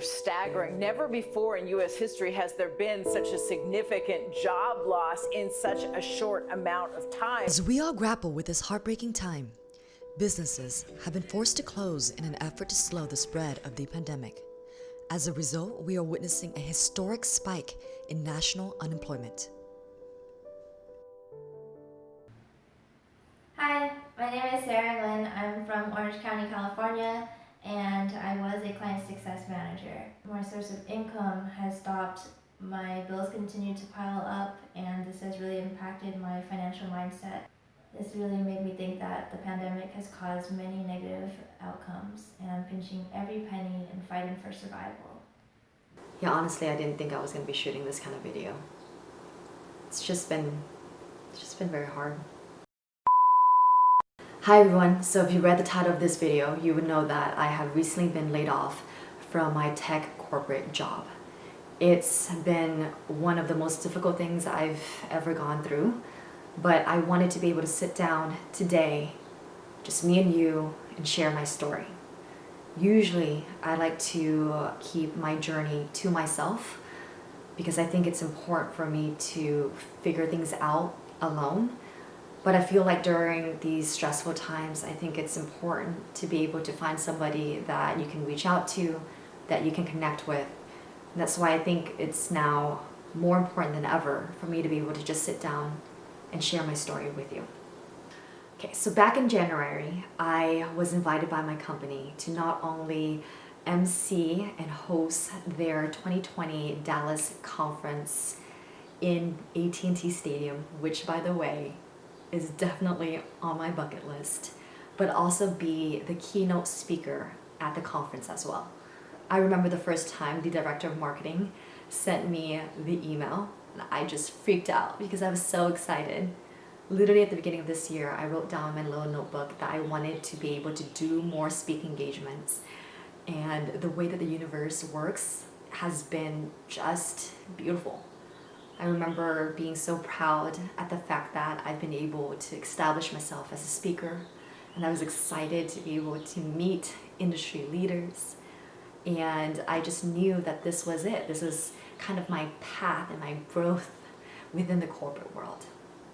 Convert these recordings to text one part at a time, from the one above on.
are staggering. Never before in U.S. history has there been such a significant job loss in such a short amount of time. As we all grapple with this heartbreaking time, businesses have been forced to close in an effort to slow the spread of the pandemic. As a result, we are witnessing a historic spike in national unemployment. Hi, my name is Sarah Lynn. I'm from Orange County, California, and I was a client success manager. My source of income has stopped. My bills continue to pile up, and this has really impacted my financial mindset. This really made me think that the pandemic has caused many negative outcomes, and I'm pinching every penny and fighting for survival. Yeah, honestly, I didn't think I was going to be shooting this kind of video. It's just been very hard. Hi everyone, so if you read the title of this video, you would know that I have recently been laid off from my tech corporate job. It's been one of the most difficult things I've ever gone through, but I wanted to be able to sit down today, just me and you, and share my story. Usually, I like to keep my journey to myself because I think it's important for me to figure things out alone. But I feel like during these stressful times, I think it's important to be able to find somebody that you can reach out to, that you can connect with. And that's why I think it's now more important than ever for me to be able to just sit down and share my story with you. Okay, so back in January, I was invited by my company to not only MC and host their 2020 Dallas conference in AT&T Stadium, which by the way, is definitely on my bucket list, but also be the keynote speaker at the conference as well. I remember the first time the director of marketing sent me the email, and I just freaked out because I was so excited. Literally at the beginning of this year, I wrote down in my little notebook that I wanted to be able to do more speaking engagements. And the way that the universe works has been just beautiful. I remember being so proud at the fact that I've been able to establish myself as a speaker, and I was excited to be able to meet industry leaders. And I just knew that this was it. This was kind of my path and my growth within the corporate world.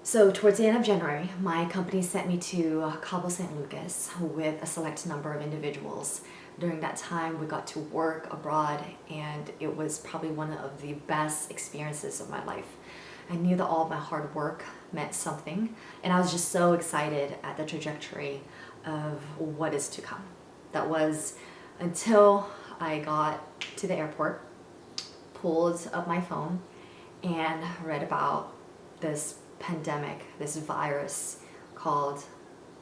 So towards the end of January, my company sent me to Cabo San Lucas with a select number of individuals. During that time, we got to work abroad, and it was probably one of the best experiences of my life. I knew that all of my hard work meant something, and I was just so excited at the trajectory of what is to come. That was until I got to the airport, pulled up my phone, and read about this pandemic, this virus called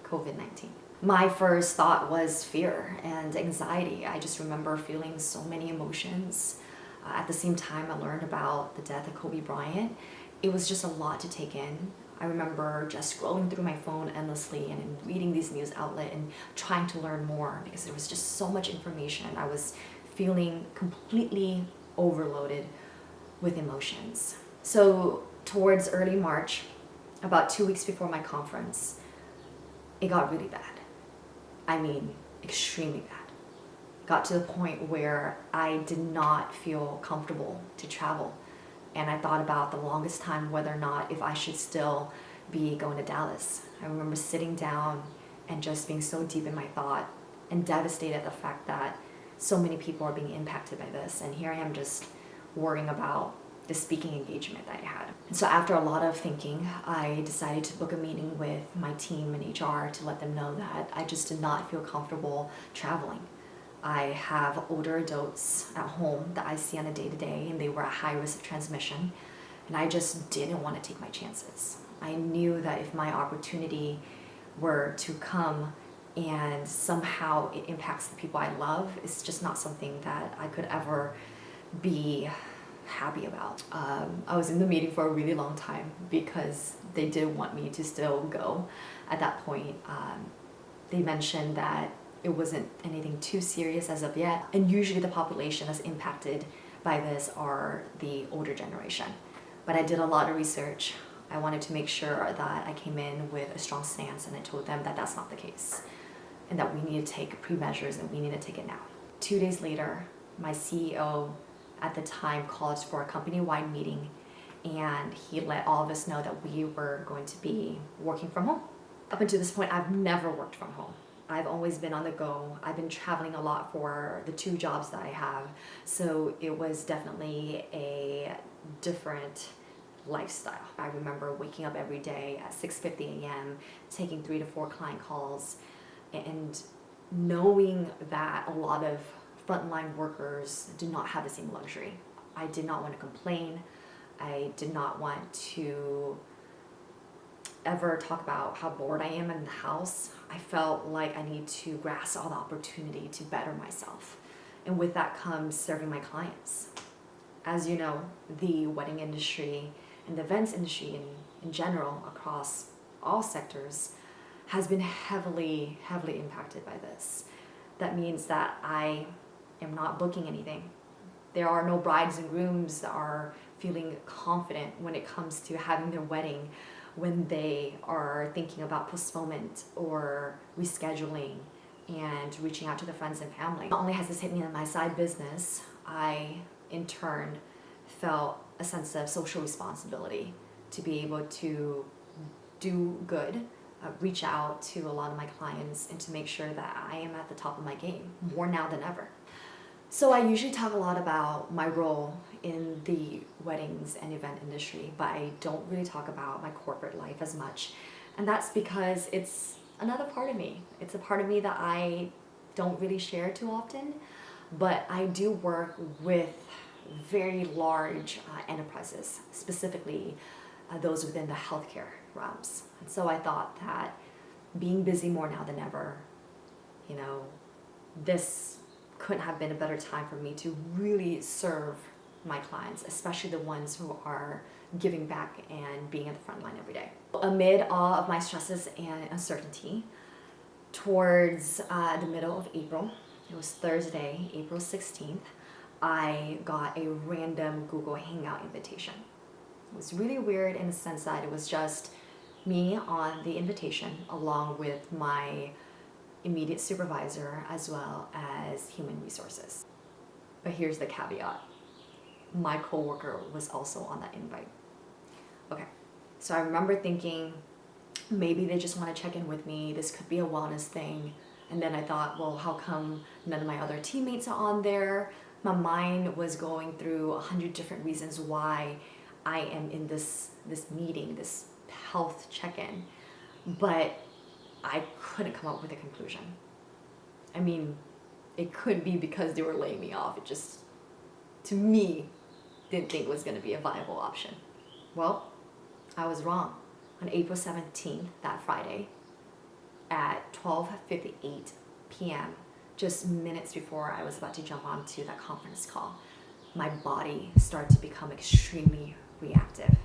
COVID-19. My first thought was fear and anxiety. I just remember feeling so many emotions. At the same time, I learned about the death of Kobe Bryant. It was just a lot to take in. I remember just scrolling through my phone endlessly and reading these news outlets and trying to learn more because there was just so much information. I was feeling completely overloaded with emotions. So towards early March, about 2 weeks before my conference, it got really bad. I mean, extremely bad. It got to the point where I did not feel comfortable to travel. And I thought about the longest time whether or not if I should still be going to Dallas. I remember sitting down and just being so deep in my thought and devastated at the fact that so many people are being impacted by this. And here I am just worrying about the speaking engagement that I had. And so after a lot of thinking, I decided to book a meeting with my team in HR to let them know that I just did not feel comfortable traveling. I have older adults at home that I see on a day-to-day, and they were at high risk of transmission, and I just didn't want to take my chances. I knew that if my opportunity were to come and somehow it impacts the people I love, it's just not something that I could ever be happy about. I was in the meeting for a really long time because they did want me to still go. At that point, they mentioned that it wasn't anything too serious as of yet, and usually the population that's impacted by this are the older generation. But I did a lot of research. I wanted to make sure that I came in with a strong stance, and I told them that that's not the case and that we need to take pre-measures and we need to take it now. 2 days later, my CEO at the time called for a company-wide meeting, and he let all of us know that we were going to be working from home. Up until this point, I've never worked from home. I've always been on the go. I've been traveling a lot for the 2 jobs that I have. So it was definitely a different lifestyle. I remember waking up every day at 6:50 a.m., taking 3 to 4 client calls, and knowing that a lot of frontline workers do not have the same luxury. I did not want to complain. I did not want to ever talk about how bored I am in the house. I felt like I need to grasp all the opportunity to better myself. And with that comes serving my clients. As you know, the wedding industry and the events industry in general across all sectors has been heavily impacted by this. That means that I am not booking anything. There are no brides and grooms that are feeling confident when it comes to having their wedding, when they are thinking about postponement or rescheduling and reaching out to their friends and family. Not only has this hit me in my side business, I in turn felt a sense of social responsibility to be able to do good, reach out to a lot of my clients, and to make sure that I am at the top of my game, more now than ever. So I usually talk a lot about my role in the weddings and event industry, but I don't really talk about my corporate life as much. And that's because it's another part of me. It's a part of me that I don't really share too often, but I do work with very large enterprises, specifically those within the healthcare realms. And so I thought that being busy more now than ever, you know, this couldn't have been a better time for me to really serve my clients, especially the ones who are giving back and being at the front line every day. Amid all of my stresses and uncertainty, towards the middle of April, it was Thursday, April 16th, I got a random Google Hangout invitation. It was really weird in the sense that it was just me on the invitation along with my immediate supervisor as well as human resources. But here's the caveat. My coworker was also on that invite. Okay, so I remember thinking maybe they just want to check in with me. This could be a wellness thing. And then I thought, well, how come none of my other teammates are on there? My mind was going through 100 different reasons why I am in this meeting, this health check-in, but I couldn't come up with a conclusion. I mean, it could be because they were laying me off. It just, to me, didn't think it was going to be a viable option. Well, I was wrong. On April 17th, that Friday, at 12:58 p.m., just minutes before I was about to jump onto that conference call, my body started to become extremely reactive.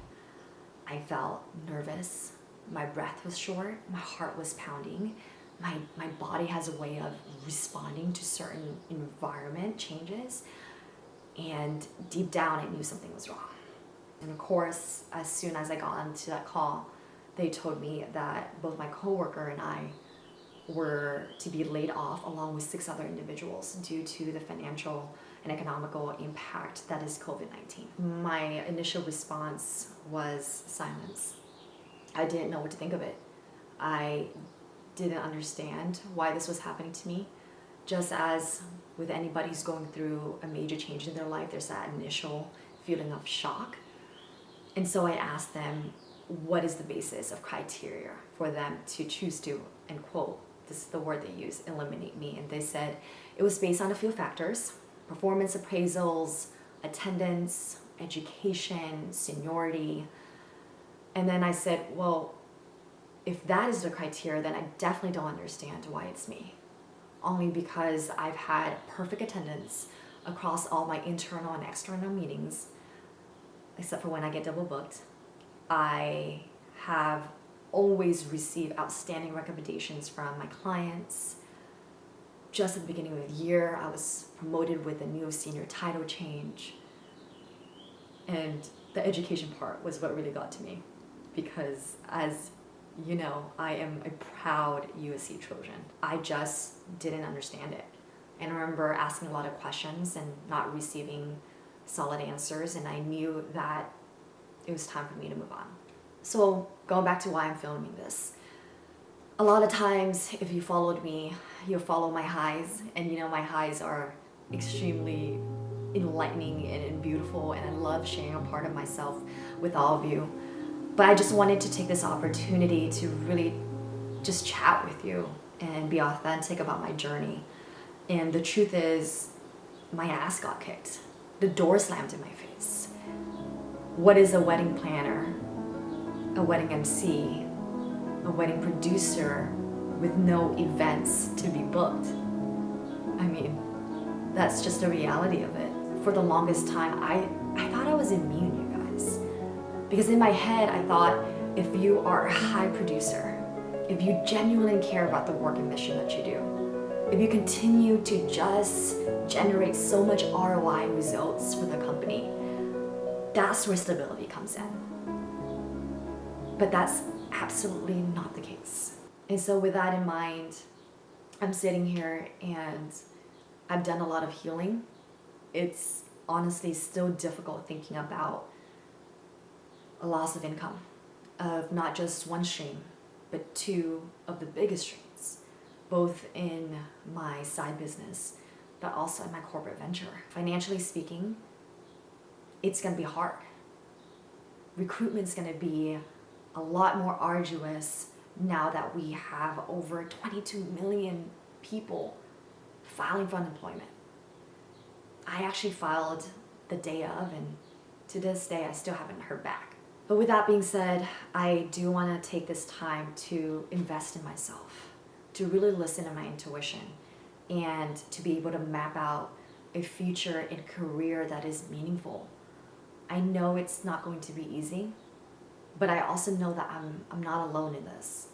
I felt nervous, my breath was short, my heart was pounding. My body has a way of responding to certain environment changes, and deep down I knew something was wrong. And of course, as soon as I got onto that call, they told me that both my coworker and I were to be laid off along with 6 other individuals due to the financial and economical impact that is COVID-19. My initial response was silence. I didn't know what to think of it. I didn't understand why this was happening to me. Just as with anybody who's going through a major change in their life, there's that initial feeling of shock. And so I asked them, what is the basis of criteria for them to choose to, and quote, this is the word they use, eliminate me. And they said it was based on a few factors: performance appraisals, attendance, education, seniority. And then I said, well, if that is the criteria, then I definitely don't understand why it's me. Only because I've had perfect attendance across all my internal and external meetings, except for when I get double booked. I have always received outstanding recommendations from my clients. Just at the beginning of the year, I was promoted with a new senior title change. And the education part was what really got to me, because as you know, I am a proud USC Trojan. I just didn't understand it. And I remember asking a lot of questions and not receiving solid answers, and I knew that it was time for me to move on. So going back to why I'm filming this, a lot of times if you followed me, you'll follow my highs, and my highs are extremely enlightening and beautiful, and I love sharing a part of myself with all of you. But I just wanted to take this opportunity to really just chat with you and be authentic about my journey. And the truth is, my ass got kicked. The door slammed in my face. What is a wedding planner, a wedding MC, a wedding producer with no events to be booked? I mean, that's just the reality of it. For the longest time, I thought I was immune, you guys. Because in my head, I thought if you are a high producer, if you genuinely care about the work and mission that you do, if you continue to just generate so much ROI and results for the company, that's where stability comes in. But that's absolutely not the case. And so with that in mind, I'm sitting here and I've done a lot of healing. It's honestly still difficult thinking about a loss of income, of not just one stream, but two of the biggest streams, both in my side business, but also in my corporate venture. Financially speaking, it's gonna be hard. Recruitment's gonna be a lot more arduous now that we have over 22 million people filing for unemployment. I actually filed the day of, and to this day, I still haven't heard back. But with that being said, I do want to take this time to invest in myself, to really listen to my intuition, and to be able to map out a future and career that is meaningful. I know it's not going to be easy, but I also know that I'm not alone in this,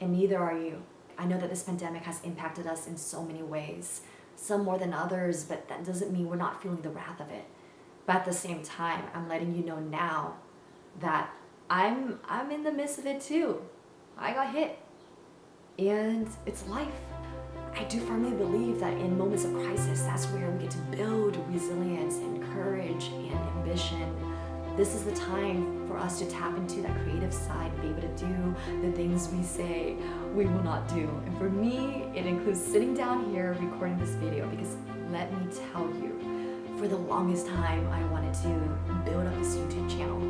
and neither are you. I know that this pandemic has impacted us in so many ways, some more than others, but that doesn't mean we're not feeling the wrath of it. But at the same time, I'm letting you know now that I'm in the midst of it too. I got hit, and it's life. I do firmly believe that in moments of crisis, that's where we get to build resilience and courage and ambition. This is the time for us to tap into that creative side and be able to do the things we say we will not do. And for me, it includes sitting down here recording this video, because let me tell you, for the longest time, I wanted to build up this YouTube channel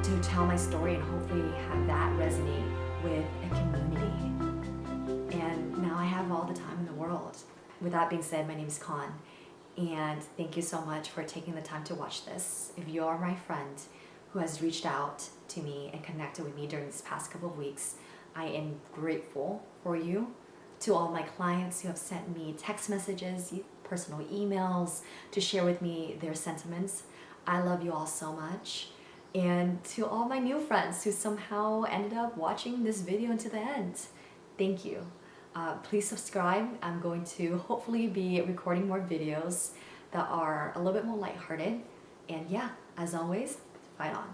to tell my story and hopefully have that resonate with a community. And now I have all the time in the world. With that being said, my name is Khanh, and thank you so much for taking the time to watch this. If you are my friend who has reached out to me and connected with me during this past couple of weeks, I am grateful for you. To all my clients who have sent me text messages, personal emails to share with me their sentiments, I love you all so much. And to all my new friends who somehow ended up watching this video until the end, thank you. Please subscribe. I'm going to hopefully be recording more videos that are a little bit more lighthearted. And yeah, as always, fight on.